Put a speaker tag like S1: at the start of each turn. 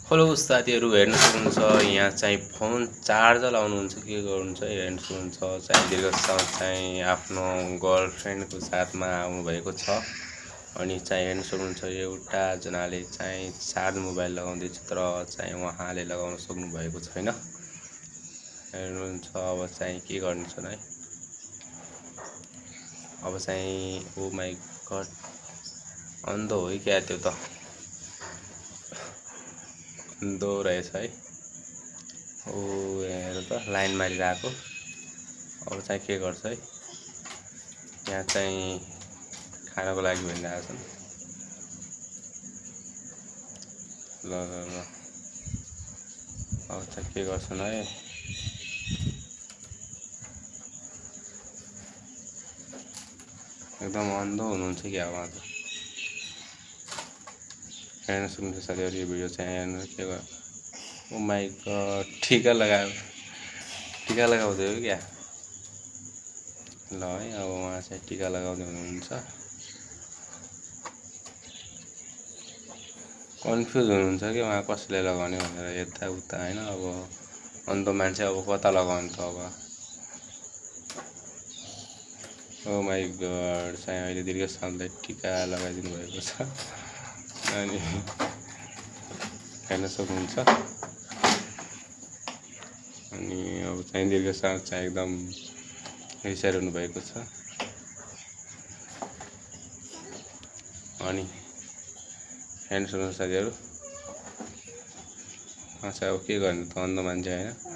S1: hello साथीहरू हेर्न सक्नुहुन्छ यहाँ चाहिँ फोन चार्ज लाउनुहुन्छ के गर्नुहुन्छ हेर्न सक्नुहुन्छ चाहिँ दीर्घसँग चाहिँ आफ्नो गर्लफ्रेन्डको साथमा आउनुभएको छ अनि चाहिँ हेर्न सक्नुहुन्छ एउटा जनाले चाहिँ चार्ज मोबाइल लगाउँदैछ तर चाहिँ उहाँले लगाउन सक्नु भएको छैन हेर्नुहुन्छ अब चाहिँ के गर्नुहुन्छ है अब चाहिँ ओ माई गड अन्धो हो क्या त्यो त दो रहेछ है ओ हेर त लाइन मारिरहेको अब चाहिँ के गर्छ है यहाँ चाहिँ खानको लागि भनिरहेको छन् ल ल ल अब चाहिँ के गर्छन् है एकदम अन्धो हुनुहुन्छ क्या उहाँ त हेर्न सक्नुहुन्छ साथीहरू यो भिडियो चाहिँ हेर्नु के गर्नु ओ माई गड टीका लगाउँदै हो क्या ल है अब उहाँ चाहिँ टीका लगाउँदै हुनुहुन्छ कन्फ्युज हुनुहुन्छ कि उहाँ कसले लगाउने भनेर यताउता होइन अब अन्त मान्छे अब कता लगाउने त अब ओ माई गड चाहिँ अहिले दीर्घ सालले टीका लगाइदिनु भएको छ अनि हेर्न सक्नुहुन्छ अनि अब चाहिँ दीर्घ साल चाहिँ एकदम रिसाइरहनु भएको छ अनि हेर्न सक्नुहुन्छ साथीहरू चाहिँ अब के गर्ने त अन्ध मान्छे होइन